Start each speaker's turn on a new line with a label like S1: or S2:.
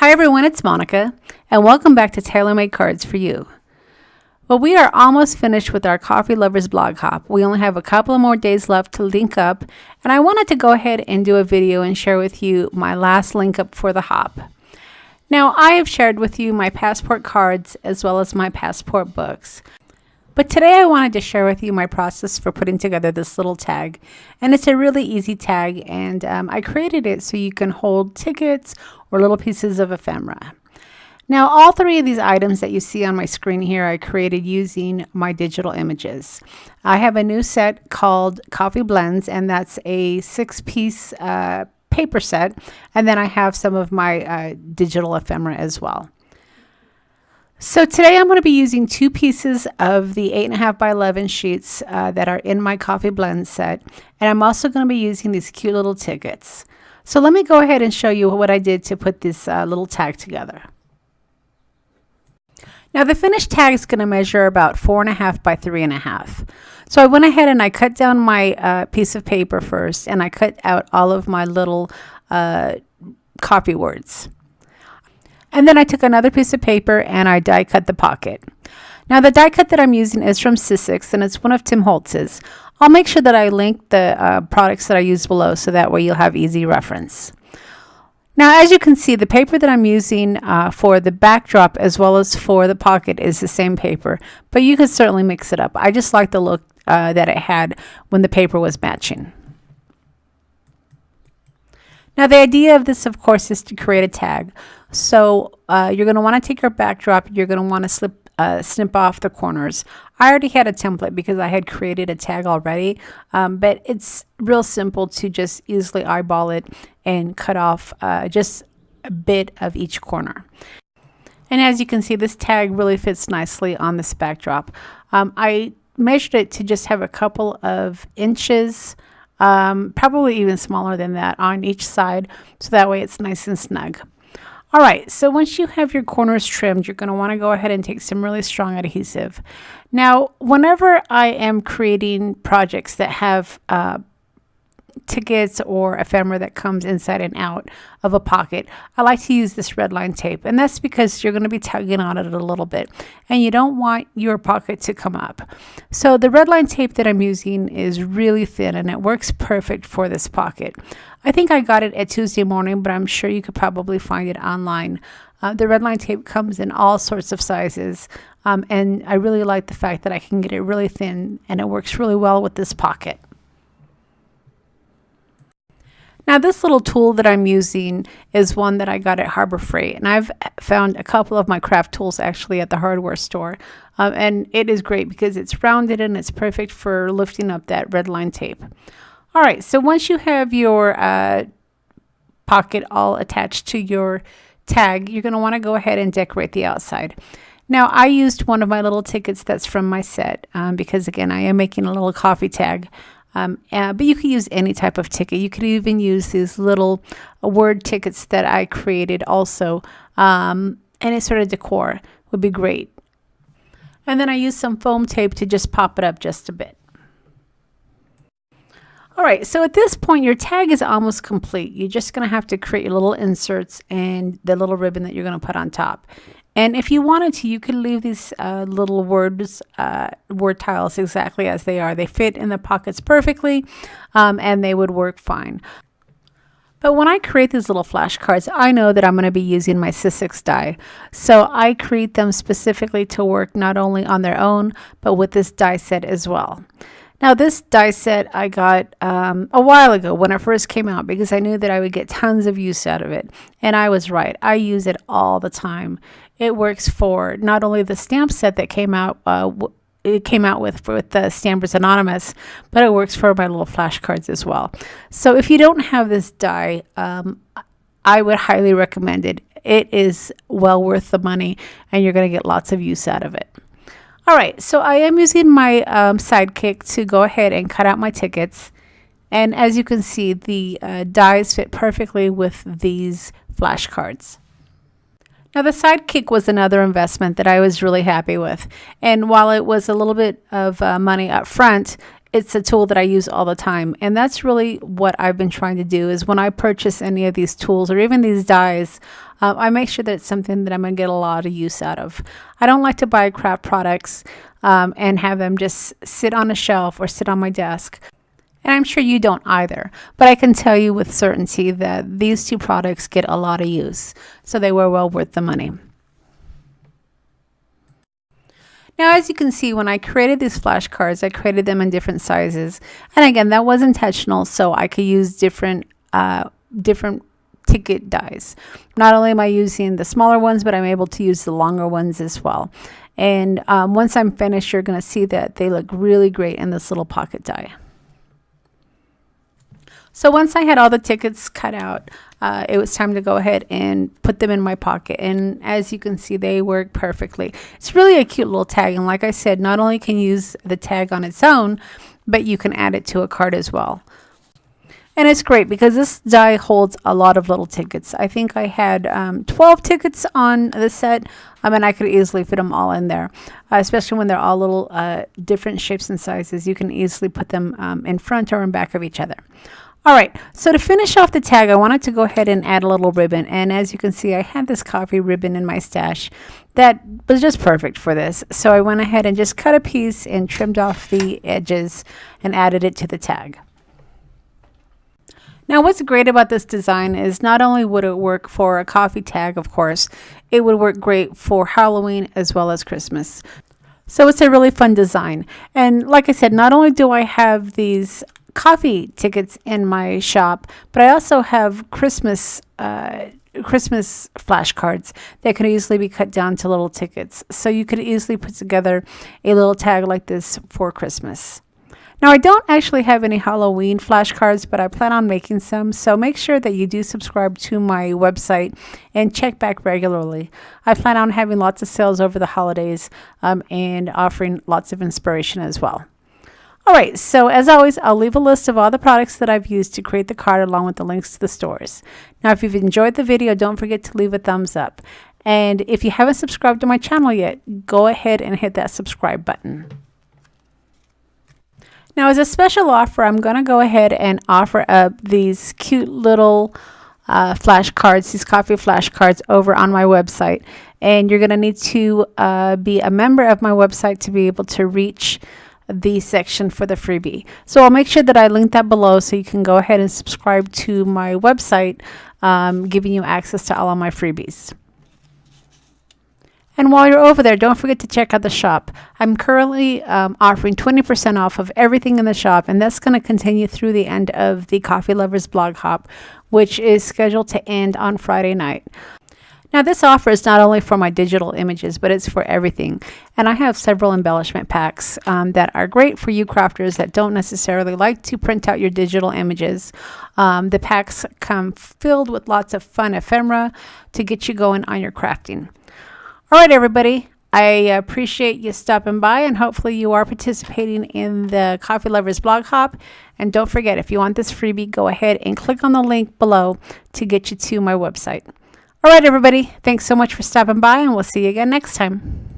S1: Hi everyone, it's Monica, and welcome back to TaylorMade Cards for You. Well, we are almost finished with our Coffee Lovers blog hop. We only have a couple of more days left to link up, and I wanted to go ahead and do a video and share with you my last link up for the hop. Now, I have shared with you my passport cards as well as my passport books. But today I wanted to share with you my process for putting together this little tag. And it's a really easy tag, and I created it so you can hold tickets or little pieces of ephemera. Now, all three of these items that you see on my screen here I created using my digital images. I have a new set called Coffee Blends, and that's a 6-piece paper set. And then I have some of my digital ephemera as well. So today I'm going to be using 2 pieces of the 8.5 by 11 sheets that are in my Coffee Blend set. And I'm also going to be using these cute little tickets. So let me go ahead and show you what I did to put this little tag together. Now the finished tag is going to measure about 4.5 by 3.5. So I went ahead and I cut down my piece of paper first, and I cut out all of my little coffee words. And then I took another piece of paper and I die cut the pocket. Now the die cut that I'm using is from Sizzix, and it's one of Tim Holtz's. I'll make sure that I link the products that I use below so that way you'll have easy reference. Now, as you can see, the paper that I'm using for the backdrop as well as for the pocket is the same paper, but you could certainly mix it up. I just like the look that it had when the paper was matching. Now, the idea of this, of course, is to create a tag. So you're going to want to take your backdrop. You're going to want to snip off the corners. I already had a template because I had created a tag already, but it's real simple to just easily eyeball it and cut off just a bit of each corner. And as you can see, this tag really fits nicely on this backdrop. I measured it to just have a couple of inches, probably even smaller than that on each side, so that way it's nice and snug. All right, so once you have your corners trimmed, you're going to want to go ahead and take some really strong adhesive. Now, whenever I am creating projects that have tickets or ephemera that comes inside and out of a pocket, I like to use this red line tape, and that's because you're going to be tugging on it a little bit and you don't want your pocket to come up. So the red line tape that I'm using is really thin and it works perfect for this pocket. I think I got it at Tuesday Morning, but I'm sure you could probably find it online. The red line tape comes in all sorts of sizes, and I really like the fact that I can get it really thin and it works really well with this pocket. Now this little tool that I'm using is one that I got at Harbor Freight, and I've found a couple of my craft tools actually at the hardware store, and it is great because it's rounded and it's perfect for lifting up that red line tape. All right, so once you have your pocket all attached to your tag, you're going to want to go ahead and decorate the outside. Now I used one of my little tickets that's from my set because again I am making a little coffee tag. But you could use any type of ticket. You could even use these little word tickets that I created also. Any sort of decor would be great. And then I used some foam tape to just pop it up just a bit. All right, so at this point, your tag is almost complete. You're just going to have to create your little inserts and the little ribbon that you're going to put on top. And if you wanted to, you could leave these little word tiles exactly as they are. They fit in the pockets perfectly, and they would work fine. But when I create these little flashcards, I know that I'm going to be using my Sizzix die. So I create them specifically to work not only on their own, but with this die set as well. Now this die set I got a while ago when it first came out because I knew that I would get tons of use out of it. And I was right. I use it all the time. It works for not only the stamp set that came out, with the Stampers Anonymous, but it works for my little flashcards as well. So if you don't have this die, I would highly recommend it. It is well worth the money and you're going to get lots of use out of it. All right, so I am using my Sidekick to go ahead and cut out my tickets. And as you can see, the dies fit perfectly with these flashcards. Now the Sidekick was another investment that I was really happy with. And while it was a little bit of money up front, it's a tool that I use all the time. And that's really what I've been trying to do, is when I purchase any of these tools or even these dies, I make sure that it's something that I'm going to get a lot of use out of. I don't like to buy craft products and have them just sit on a shelf or sit on my desk. And I'm sure you don't either. But I can tell you with certainty that these two products get a lot of use. So they were well worth the money. Now, as you can see, when I created these flashcards, I created them in different sizes. And again, that was intentional, so I could use different ticket dies. Not only am I using the smaller ones, but I'm able to use the longer ones as well. And once I'm finished, you're going to see that they look really great in this little pocket die. So once I had all the tickets cut out, it was time to go ahead and put them in my pocket. And as you can see, they work perfectly. It's really a cute little tag. And like I said, not only can you use the tag on its own, but you can add it to a card as well. And it's great because this die holds a lot of little tickets. I think I had 12 tickets on the set. And I could easily fit them all in there, especially when they're all little different shapes and sizes. You can easily put them in front or in back of each other. All right, so to finish off the tag, I wanted to go ahead and add a little ribbon. And as you can see, I had this coffee ribbon in my stash that was just perfect for this. So I went ahead and just cut a piece and trimmed off the edges and added it to the tag. Now, what's great about this design is not only would it work for a coffee tag, of course, it would work great for Halloween as well as Christmas. So it's a really fun design. And like I said, not only do I have these coffee tickets in my shop, but I also have Christmas flashcards that could easily be cut down to little tickets. So you could easily put together a little tag like this for Christmas. Now, I don't actually have any Halloween flashcards, but I plan on making some. So make sure that you do subscribe to my website and check back regularly. I plan on having lots of sales over the holidays and offering lots of inspiration as well. All right, so as always, I'll leave a list of all the products that I've used to create the card along with the links to the stores. Now, if you've enjoyed the video, don't forget to leave a thumbs up. And if you haven't subscribed to my channel yet, go ahead and hit that subscribe button. Now, as a special offer, I'm going to go ahead and offer up these cute little flashcards, these coffee flashcards over on my website. And you're going to need to be a member of my website to be able to reach the section for the freebie. So I'll make sure that I link that below so you can go ahead and subscribe to my website, giving you access to all of my freebies. And while you're over there, don't forget to check out the shop. I'm currently offering 20% off of everything in the shop, and that's going to continue through the end of the Coffee Lovers blog hop, which is scheduled to end on Friday night. Now, this offer is not only for my digital images, but it's for everything. And I have several embellishment packs that are great for you crafters that don't necessarily like to print out your digital images. The packs come filled with lots of fun ephemera to get you going on your crafting. All right, everybody. I appreciate you stopping by, and hopefully you are participating in the Coffee Lovers blog hop. And don't forget, if you want this freebie, go ahead and click on the link below to get you to my website. All right, everybody. Thanks so much for stopping by, and we'll see you again next time.